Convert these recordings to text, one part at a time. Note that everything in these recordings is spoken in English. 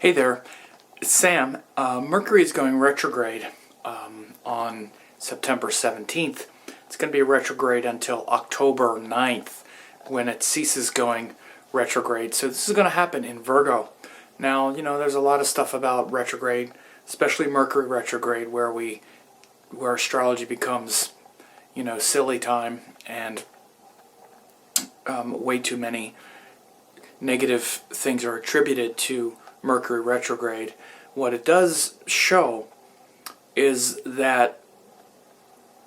Hey there, it's Sam. Mercury is going retrograde on September 17th. It's going to be retrograde until October 9th when it ceases going retrograde. So this is going to happen in Virgo. Now, there's a lot of stuff about retrograde, especially Mercury retrograde, where astrology becomes, silly time and way too many negative things are attributed to Mercury retrograde. What it does show is that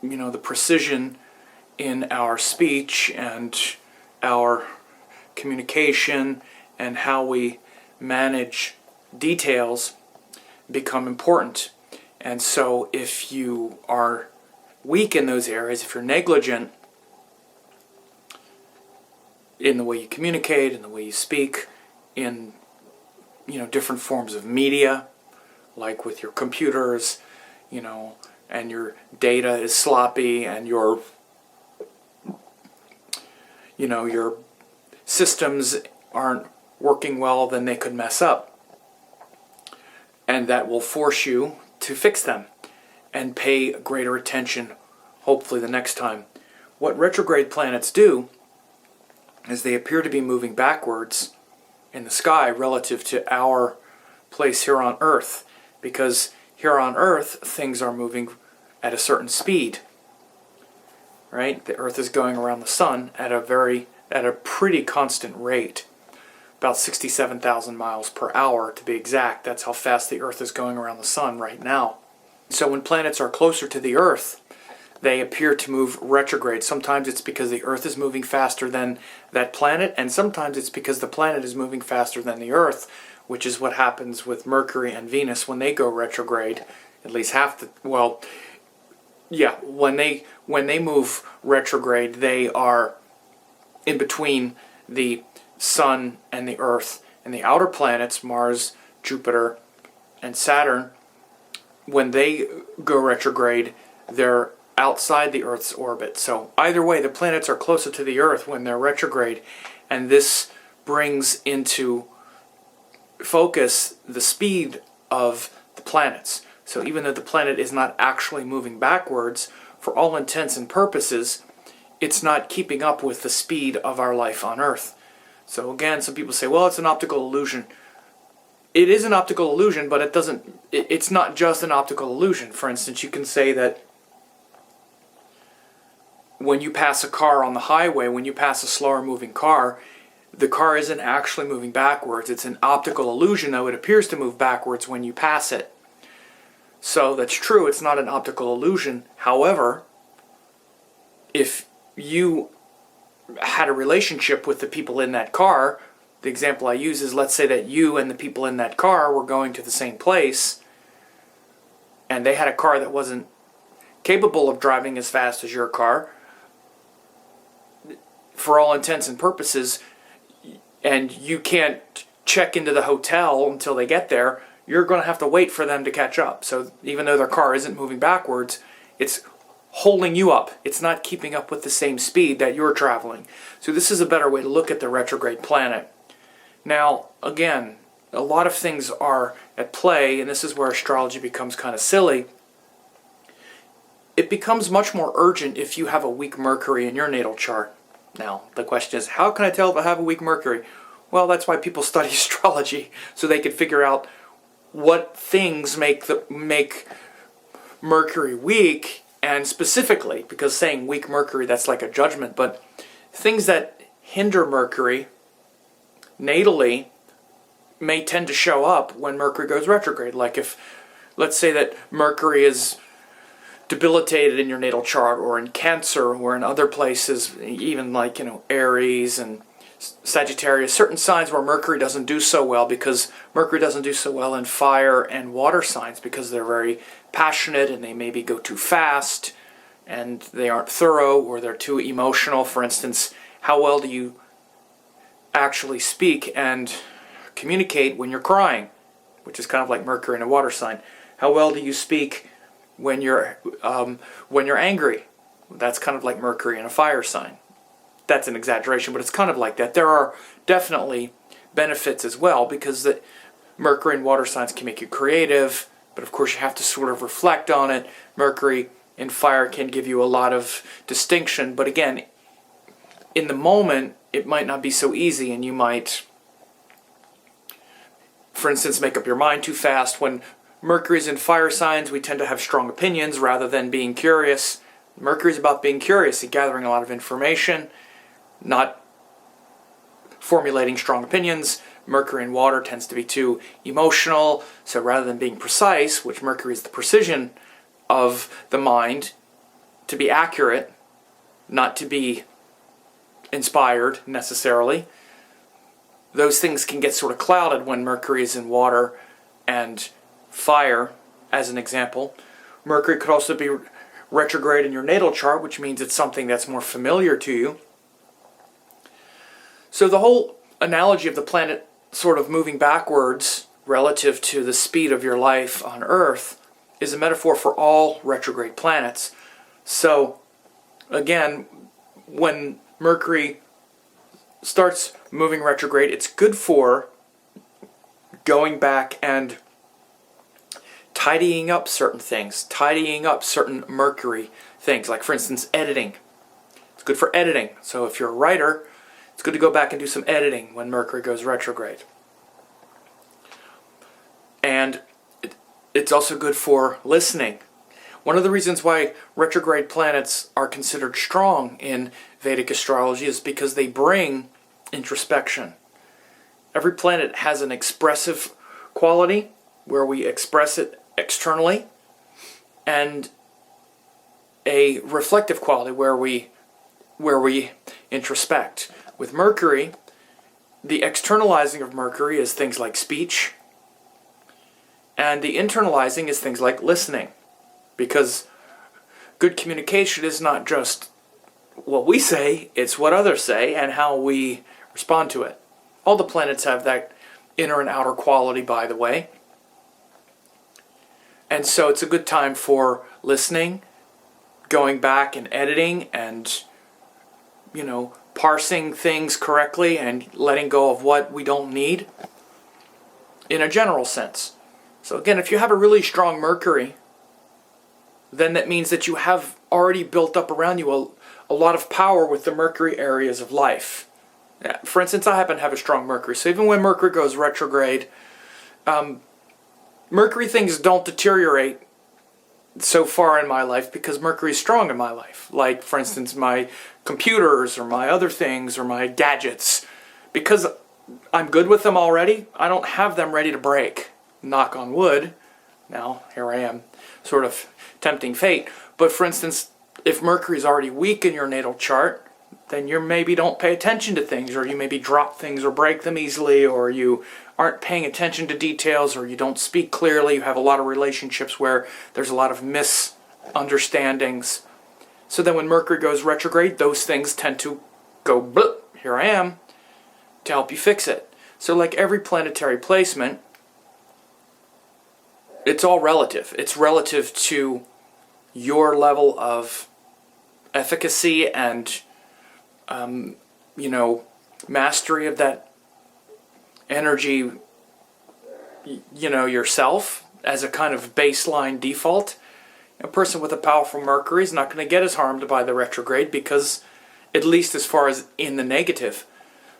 the precision in our speech and our communication and how we manage details become important. And so if you are weak in those areas, if you're negligent in the way you communicate, in the way you speak, in different forms of media, like with your computers, and your data is sloppy and your systems aren't working well, then they could mess up. And that will force you to fix them and pay greater attention, hopefully the next time. What retrograde planets do is they appear to be moving backwards in the sky relative to our place here on Earth, because here on Earth things are moving at a certain speed, right? The Earth is going around the Sun at a pretty constant rate, about 67,000 miles per hour to be exact. That's how fast the Earth is going around the Sun right now. So when planets are closer to the Earth, they appear to move retrograde. Sometimes it's because the Earth is moving faster than that planet, and sometimes it's because the planet is moving faster than the Earth, which is what happens with Mercury and Venus when they go retrograde. At least when they move retrograde, they are in between the Sun and the Earth. And the outer planets, Mars, Jupiter, and Saturn, when they go retrograde, they're outside the Earth's orbit. So either way, the planets are closer to the Earth when they're retrograde, and this brings into focus the speed of the planets. So even though the planet is not actually moving backwards, for all intents and purposes, it's not keeping up with the speed of our life on Earth. So again, some people say, well, it's an optical illusion. It is an optical illusion, but it's not just an optical illusion. For instance, you can say that when you pass a car on the highway, when you pass a slower moving car, the car isn't actually moving backwards. It's an optical illusion, though it appears to move backwards when you pass it. So that's true, it's not an optical illusion. However, if you had a relationship with the people in that car, the example I use is, let's say that you and the people in that car were going to the same place, and they had a car that wasn't capable of driving as fast as your car, for all intents and purposes, and you can't check into the hotel until they get there, you're going to have to wait for them to catch up. So even though their car isn't moving backwards, it's holding you up. It's not keeping up with the same speed that you're traveling. So this is a better way to look at the retrograde planet. Now, again, a lot of things are at play, and this is where astrology becomes kind of silly. It becomes much more urgent if you have a weak Mercury in your natal chart. Now, the question is, how can I tell if I have a weak Mercury? Well, that's why people study astrology, so they can figure out what things make Mercury weak, and specifically, because saying weak Mercury, that's like a judgment, but things that hinder Mercury natally may tend to show up when Mercury goes retrograde. Like if, let's say that Mercury is debilitated in your natal chart, or in Cancer, or in other places, even like Aries and Sagittarius, certain signs where Mercury doesn't do so well, because Mercury doesn't do so well in fire and water signs because they're very passionate and they maybe go too fast and they aren't thorough, or they're too emotional. For instance, how well do you actually speak and communicate when you're crying, which is kind of like Mercury in a water sign? How well do you speak when you're angry? That's kind of like Mercury in a fire sign. That's an exaggeration, but it's kind of like that. There are definitely benefits as well, because Mercury in water signs can make you creative, but of course you have to sort of reflect on it. Mercury in fire can give you a lot of distinction, but again, in the moment, it might not be so easy, and you might, for instance, make up your mind too fast. When Mercury's in fire signs, we tend to have strong opinions rather than being curious. Mercury's about being curious and gathering a lot of information, not formulating strong opinions. Mercury in water tends to be too emotional, so rather than being precise, which Mercury is the precision of the mind, to be accurate, not to be inspired necessarily, those things can get sort of clouded when Mercury is in water and fire, as an example. Mercury could also be retrograde in your natal chart, which means it's something that's more familiar to you. So the whole analogy of the planet sort of moving backwards relative to the speed of your life on Earth is a metaphor for all retrograde planets. So again, when Mercury starts moving retrograde, it's good for going back and tidying up certain things, tidying up certain Mercury things, like for instance editing. It's good for editing. So if you're a writer, it's good to go back and do some editing when Mercury goes retrograde. And it's also good for listening. One of the reasons why retrograde planets are considered strong in Vedic astrology is because they bring introspection. Every planet has an expressive quality where we express it externally, and a reflective quality where we introspect. With Mercury, the externalizing of Mercury is things like speech, and the internalizing is things like listening. Because good communication is not just what we say, it's what others say and how we respond to it. All the planets have that inner and outer quality, by the way. And so it's a good time for listening, going back and editing and, parsing things correctly and letting go of what we don't need in a general sense. So again, if you have a really strong Mercury, then that means that you have already built up around you a lot of power with the Mercury areas of life. For instance, I happen to have a strong Mercury, so even when Mercury goes retrograde, Mercury things don't deteriorate so far in my life because Mercury is strong in my life. Like, for instance, my computers or my other things or my gadgets. Because I'm good with them already, I don't have them ready to break. Knock on wood. Now, here I am, sort of tempting fate. But for instance, if Mercury is already weak in your natal chart, then you maybe don't pay attention to things, or you maybe drop things or break them easily, or you aren't paying attention to details, or you don't speak clearly. You have a lot of relationships where there's a lot of misunderstandings. So then when Mercury goes retrograde, those things tend to go, blip, here I am, to help you fix it. So like every planetary placement, it's all relative. It's relative to your level of efficacy and, mastery of that energy, yourself as a kind of baseline default. A person with a powerful Mercury is not going to get as harmed by the retrograde because, at least as far as in the negative,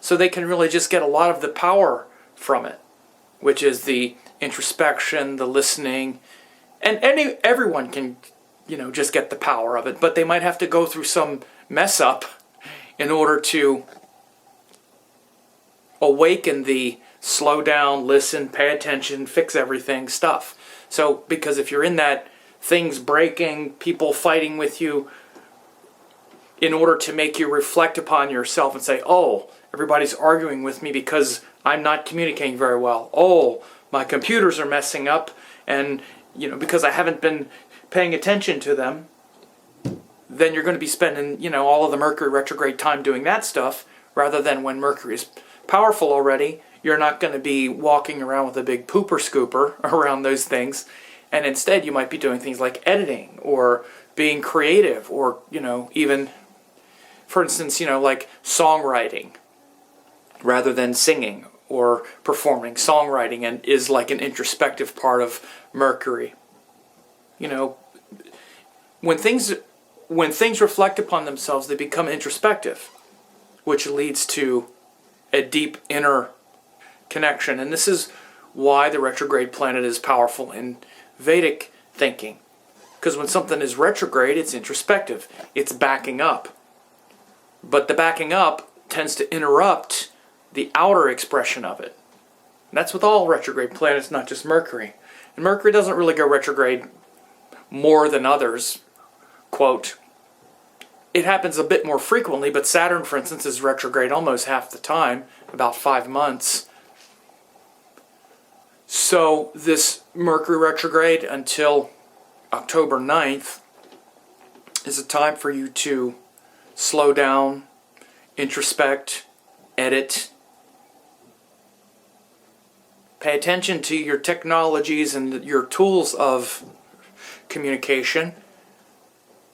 so they can really just get a lot of the power from it, which is the introspection, the listening, and everyone can, just get the power of it, but they might have to go through some mess up in order to awaken the slow down, listen, pay attention, fix everything stuff. So, because if you're in that things breaking, people fighting with you, in order to make you reflect upon yourself and say, oh, everybody's arguing with me because I'm not communicating very well. Oh, my computers are messing up, and because I haven't been paying attention to them, then you're going to be spending, all of the Mercury retrograde time doing that stuff, rather than when Mercury is powerful already, you're not going to be walking around with a big pooper scooper around those things, and instead you might be doing things like editing, or being creative, or, even, for instance, like songwriting, rather than singing, or performing, songwriting, and is like an introspective part of Mercury. You know, when things reflect upon themselves, they become introspective, which leads to a deep inner connection. And this is why the retrograde planet is powerful in Vedic thinking. Because when something is retrograde, it's introspective. It's backing up. But the backing up tends to interrupt the outer expression of it. And that's with all retrograde planets, not just Mercury. And Mercury doesn't really go retrograde more than others. Quote, it happens a bit more frequently, but Saturn, for instance, is retrograde almost half the time, about 5 months. So this Mercury retrograde until October 9th is a time for you to slow down, introspect, edit, pay attention to your technologies and your tools of communication.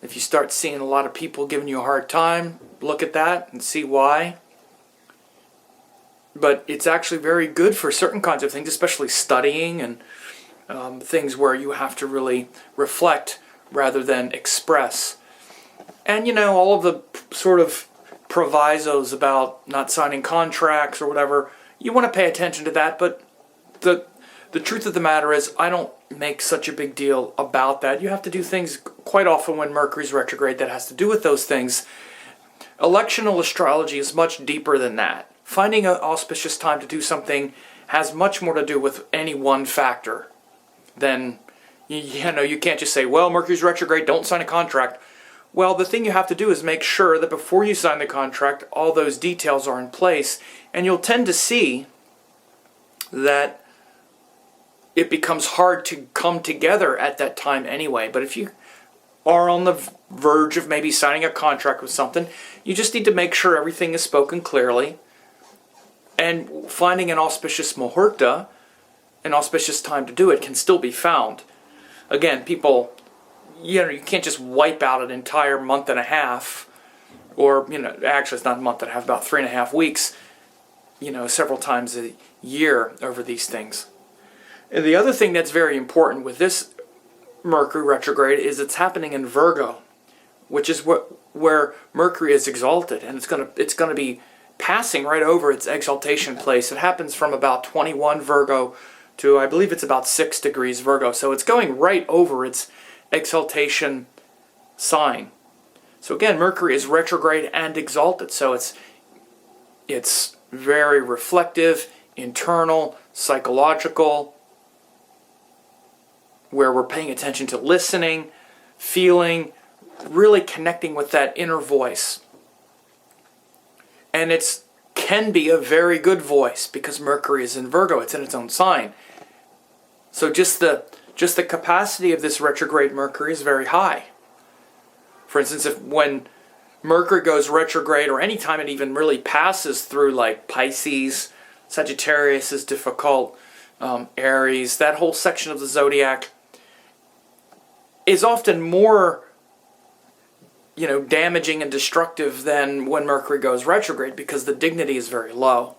If you start seeing a lot of people giving you a hard time, look at that and see why. But it's actually very good for certain kinds of things, especially studying and things where you have to really reflect rather than express. And you know, all of the sort of provisos about not signing contracts or whatever, you want to pay attention to that, but the truth of the matter is I don't make such a big deal about that. You have to do things quite often when Mercury's retrograde that has to do with those things. Electional astrology is much deeper than that. Finding an auspicious time to do something has much more to do with any one factor than, you know, you can't just say, well, Mercury's retrograde, don't sign a contract. Well, the thing you have to do is make sure that before you sign the contract, all those details are in place, and you'll tend to see that it becomes hard to come together at that time anyway. But if you are on the verge of maybe signing a contract with something, you just need to make sure everything is spoken clearly, and finding an auspicious muhurta, an auspicious time to do it, can still be found. Again, people, you know, you can't just wipe out an entire month and a half, or, you know, actually it's not a month and a half, about 3.5 weeks, you know, several times a year over these things. And the other thing that's very important with this Mercury retrograde is it's happening in Virgo, which is where Mercury is exalted, and it's going to be passing right over its exaltation place. It happens from about 21 Virgo to, I believe it's about 6 degrees Virgo. So it's going right over its exaltation sign. So again, Mercury is retrograde and exalted. So it's very reflective, internal, psychological, where we're paying attention to listening, feeling, really connecting with that inner voice. And it can be a very good voice because Mercury is in Virgo. It's in its own sign. So just the capacity of this retrograde Mercury is very high. For instance, when Mercury goes retrograde, or any time it even really passes through like Pisces, Sagittarius is difficult, Aries, that whole section of the zodiac is often more, you know, damaging and destructive than when Mercury goes retrograde, because the dignity is very low,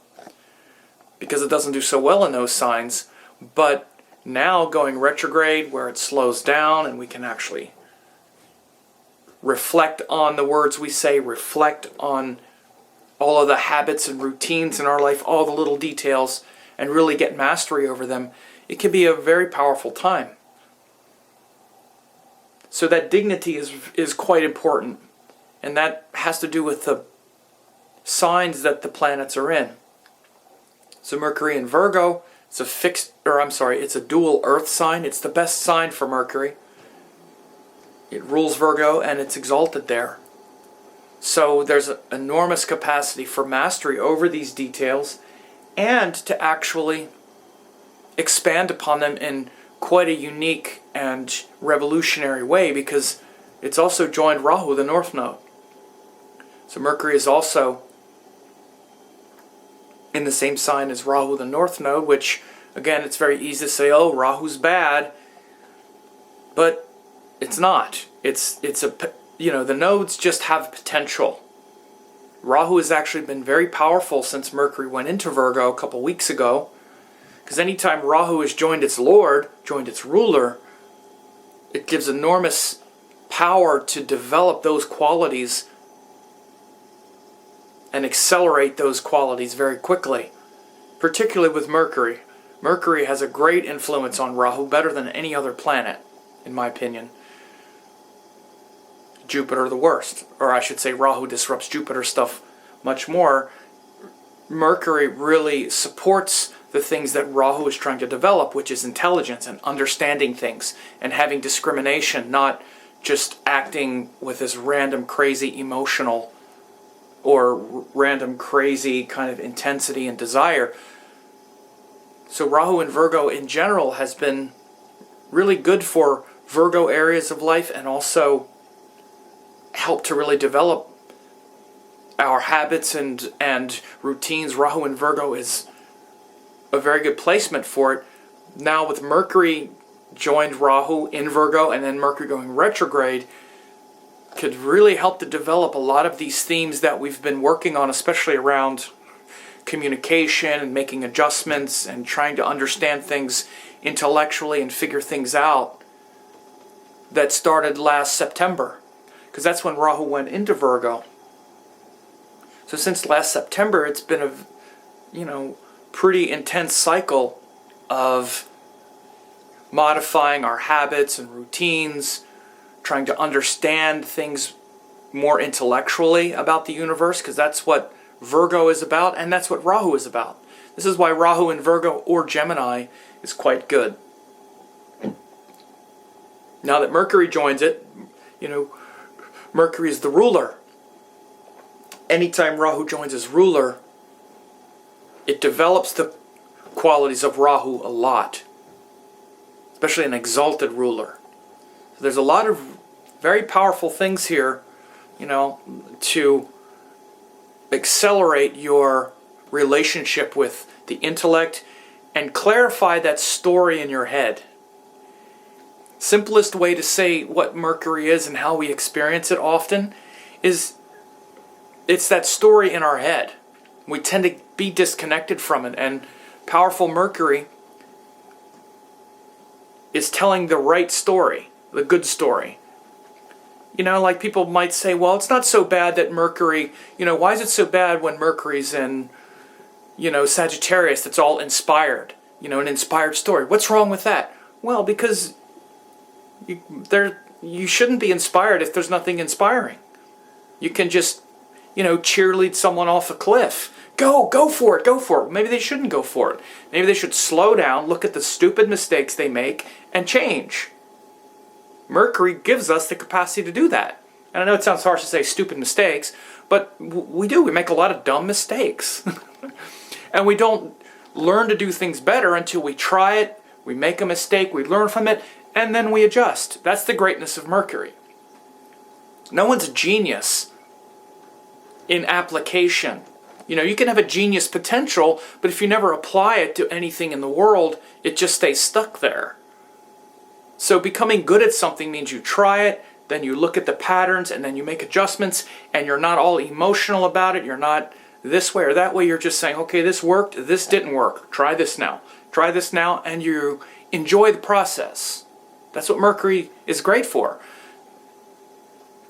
because it doesn't do so well in those signs. But now going retrograde, where it slows down and we can actually reflect on the words we say, reflect on all of the habits and routines in our life, all the little details, and really get mastery over them, it can be a very powerful time. So that dignity is quite important, and that has to do with the signs that the planets are in. So Mercury in Virgo, it's a dual earth sign. It's the best sign for Mercury. It rules Virgo and it's exalted there. So there's an enormous capacity for mastery over these details and to actually expand upon them in quite a unique and revolutionary way, because it's also joined Rahu, the North Node. So Mercury is also in the same sign as Rahu, the North Node, which, again, it's very easy to say, oh, Rahu's bad, but it's not. The nodes just have potential. Rahu has actually been very powerful since Mercury went into Virgo a couple weeks ago. Because anytime Rahu has joined its lord, joined its ruler, it gives enormous power to develop those qualities and accelerate those qualities very quickly. Particularly with Mercury. Mercury has a great influence on Rahu, better than any other planet, in my opinion. Jupiter the worst. Or I should say Rahu disrupts Jupiter stuff much more. Mercury really supports the things that Rahu is trying to develop, which is intelligence and understanding things and having discrimination, not just acting with this random crazy emotional or random crazy kind of intensity and desire. So Rahu in Virgo in general has been really good for Virgo areas of life and also helped to really develop our habits and routines. Rahu in Virgo is a very good placement for it. Now with Mercury joined Rahu in Virgo and then Mercury going retrograde, could really help to develop a lot of these themes that we've been working on, especially around communication and making adjustments and trying to understand things intellectually and figure things out, that started last September. Because that's when Rahu went into Virgo. So since last September, it's been a, pretty intense cycle of modifying our habits and routines, trying to understand things more intellectually about the universe, because that's what Virgo is about, and that's what Rahu is about. This is why Rahu in Virgo or Gemini is quite good. Now that Mercury joins it, Mercury is the ruler. Anytime Rahu joins as ruler, it develops the qualities of Rahu a lot, especially an exalted ruler. So there's a lot of very powerful things here, to accelerate your relationship with the intellect and clarify that story in your head. Simplest way to say what Mercury is and how we experience it often is it's that story in our head. We tend to be disconnected from it, and powerful Mercury is telling the right story, the good story. Like people might say, well, it's not so bad that Mercury, why is it so bad when Mercury's in, Sagittarius, that's all inspired, an inspired story. What's wrong with that? Well, because you shouldn't be inspired if there's nothing inspiring. You can just, cheerlead someone off a cliff. Go for it. Maybe they shouldn't go for it. Maybe they should slow down, look at the stupid mistakes they make, and change. Mercury gives us the capacity to do that. And I know it sounds harsh to say stupid mistakes, but we do. We make a lot of dumb mistakes. And we don't learn to do things better until we try it, we make a mistake, we learn from it, and then we adjust. That's the greatness of Mercury. No one's a genius in application. You can have a genius potential, but if you never apply it to anything in the world, it just stays stuck there. So becoming good at something means you try it, then you look at the patterns, and then you make adjustments, and you're not all emotional about it. You're not this way or that way. You're just saying, okay, this worked, this didn't work. Try this now, and you enjoy the process. That's what Mercury is great for.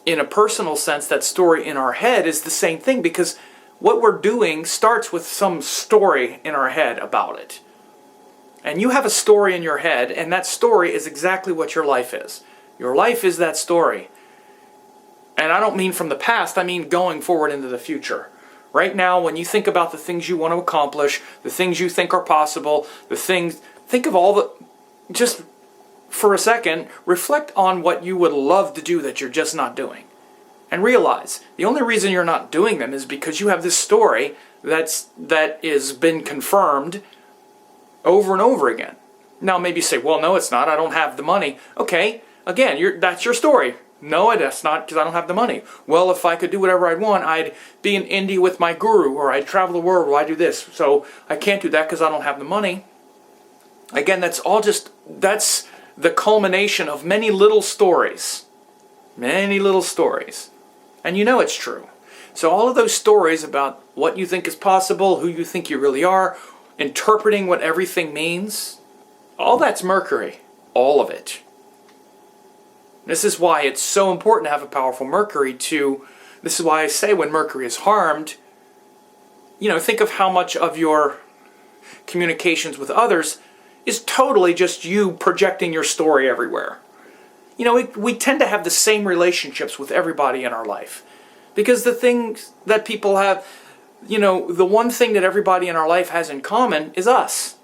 In a personal sense, that story in our head is the same thing, because what we're doing starts with some story in our head about it. And you have a story in your head, and that story is exactly what your life is. Your life is that story. And I don't mean from the past, I mean going forward into the future. Right now, when you think about the things you want to accomplish, the things you think are possible, think of all the, just for a second, reflect on what you would love to do that you're just not doing. And realize, the only reason you're not doing them is because you have this story that is been confirmed over and over again. Now maybe you say, well, no, it's not. I don't have the money. Okay, again, that's your story. No, that's not, because I don't have the money. Well, if I could do whatever I'd want, I'd be in India with my guru, or I'd travel the world, or I'd do this. So I can't do that because I don't have the money. Again, that's the culmination of many little stories. Many little stories. And it's true. So all of those stories about what you think is possible, who you think you really are, interpreting what everything means, all that's Mercury. All of it. This is why it's so important to have a powerful Mercury this is why I say when Mercury is harmed, think of how much of your communications with others is totally just you projecting your story everywhere. We tend to have the same relationships with everybody in our life. Because the things that people have, the one thing that everybody in our life has in common is us.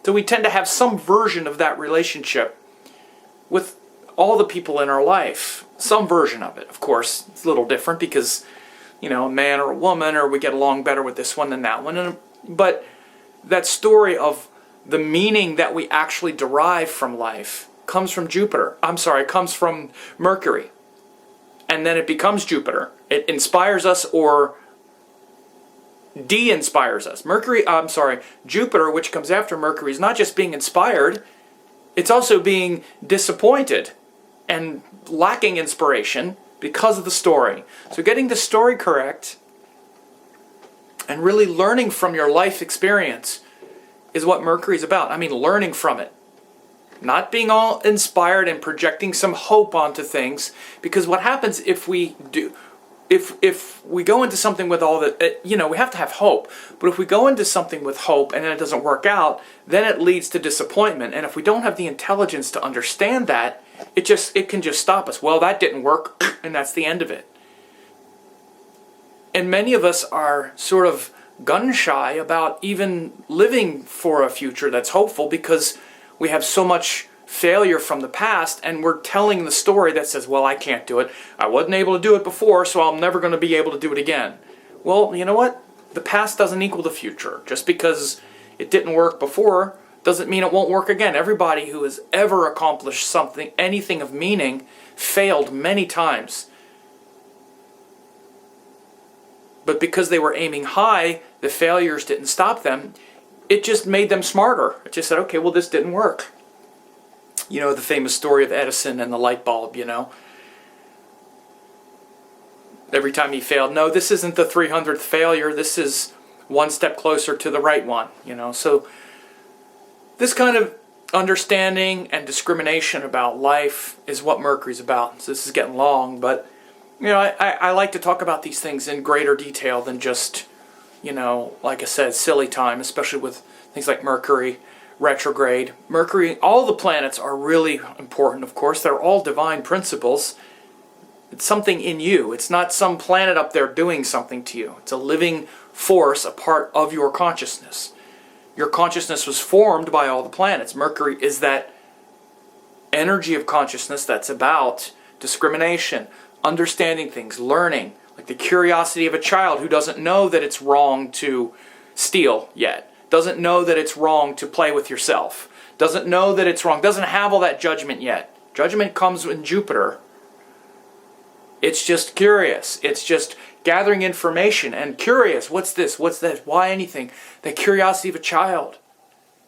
So we tend to have some version of that relationship with all the people in our life. Some version of it. Of course, it's a little different because, a man or a woman, or we get along better with this one than that one. But that story of the meaning that we actually derive from life comes from comes from Mercury. And then it becomes Jupiter. It inspires us or de-inspires us. Jupiter, which comes after Mercury, is not just being inspired, it's also being disappointed and lacking inspiration because of the story. So getting the story correct and really learning from your life experience is what Mercury is about. Learning from it. Not being all inspired and projecting some hope onto things, because what happens if we go into something with all that, we have to have hope. But if we go into something with hope and then it doesn't work out, then it leads to disappointment. And if we don't have the intelligence to understand that, it can just stop us. Well, that didn't work, and that's the end of it. And many of us are sort of gun-shy about even living for a future that's hopeful because we have so much failure from the past, and we're telling the story that says, well, I can't do it. I wasn't able to do it before, so I'm never going to be able to do it again. Well, you know what? The past doesn't equal the future. Just because it didn't work before doesn't mean it won't work again. Everybody who has ever accomplished something, anything of meaning, failed many times. But because they were aiming high, the failures didn't stop them. It just made them smarter. It just said, okay, well, this didn't work. The famous story of Edison and the light bulb, Every time he failed, no, this isn't the 300th failure. This is one step closer to the right one, So this kind of understanding and discrimination about life is what Mercury's about. So this is getting long, but, I like to talk about these things in greater detail than just, like I said, silly time, especially with things like Mercury Retrograde. Mercury, all the planets are really important, of course. They're all divine principles. It's something in you. It's not some planet up there doing something to you. It's a living force, a part of your consciousness. Your consciousness was formed by all the planets. Mercury is that energy of consciousness that's about discrimination, understanding things, learning, like the curiosity of a child who doesn't know that it's wrong to steal yet, doesn't know that it's wrong to play with yourself, doesn't know that it's wrong, doesn't have all that judgment yet. Judgment comes in Jupiter. It's just curious. It's just gathering information and curious. What's this? What's that? Why anything? The curiosity of a child.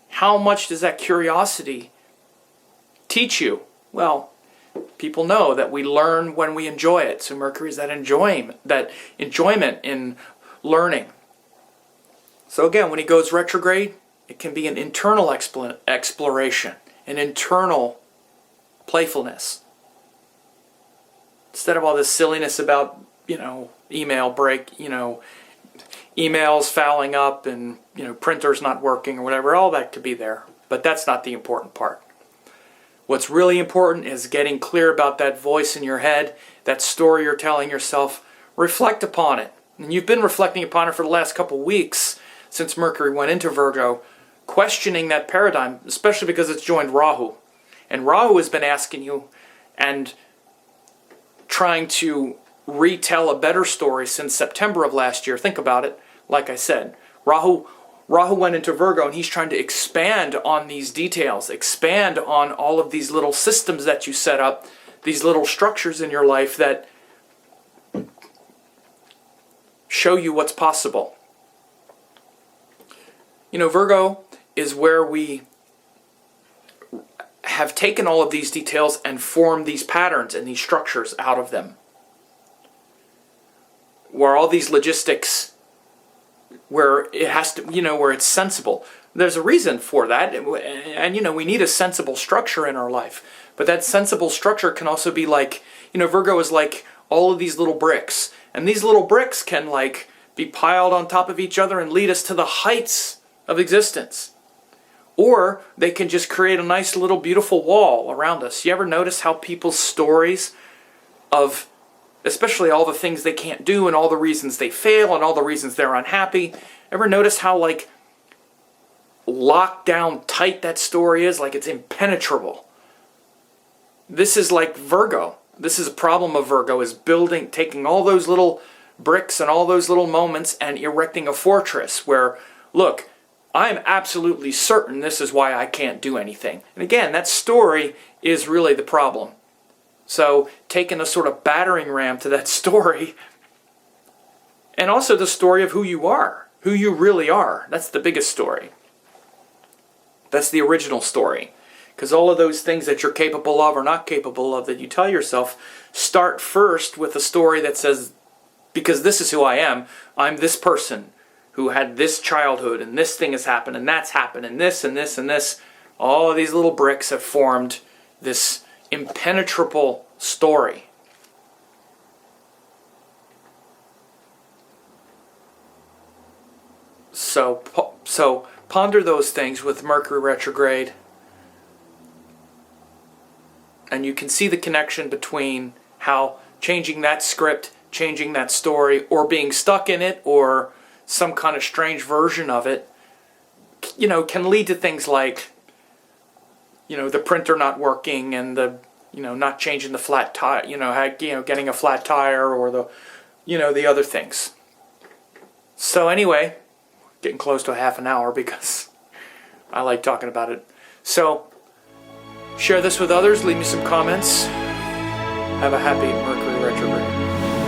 How much does that curiosity teach you? Well, people know that we learn when we enjoy it. So Mercury is that enjoyment in learning. So again, when he goes retrograde, it can be an internal exploration, an internal playfulness. Instead of all this silliness about, emails fouling up and, printers not working or whatever, all that could be there. But that's not the important part. What's really important is getting clear about that voice in your head, that story you're telling yourself. Reflect upon it. And you've been reflecting upon it for the last couple weeks since Mercury went into Virgo, questioning that paradigm, especially because it's joined Rahu. And Rahu has been asking you and trying to retell a better story since September of last year. Think about it. Like I said, Rahu went into Virgo and he's trying to expand on these details, expand on all of these little systems that you set up, these little structures in your life that show you what's possible. Virgo is where we have taken all of these details and formed these patterns and these structures out of them. where all these logistics, where it has to, where it's sensible. There's a reason for that, and we need a sensible structure in our life. But that sensible structure can also be like, Virgo is like all of these little bricks, and these little bricks can like be piled on top of each other and lead us to the heights of existence. Or they can just create a nice little beautiful wall around us. You ever notice how people's stories of, especially all the things they can't do and all the reasons they fail and all the reasons they're unhappy, ever notice how like locked down tight that story is? Like it's impenetrable. This is like Virgo. This is a problem of Virgo, is taking all those little bricks and all those little moments and erecting a fortress where, look, I'm absolutely certain this is why I can't do anything. And again, that story is really the problem. So taking a sort of battering ram to that story, and also the story of who you are, who you really are. That's the biggest story. That's the original story. Because all of those things that you're capable of or not capable of that you tell yourself, start first with a story that says, because this is who I am, I'm this person who had this childhood, and this thing has happened, and that's happened, and this, and this, and this. All of these little bricks have formed this impenetrable story. So ponder those things with Mercury retrograde, and you can see the connection between how changing that script, changing that story, or being stuck in it, or some kind of strange version of it, can lead to things like, the printer not working, and the, not changing the flat tire, getting a flat tire, or the other things. So anyway, getting close to a half an hour because I like talking about it. So share this with others, leave me some comments. Have a happy Mercury retrograde.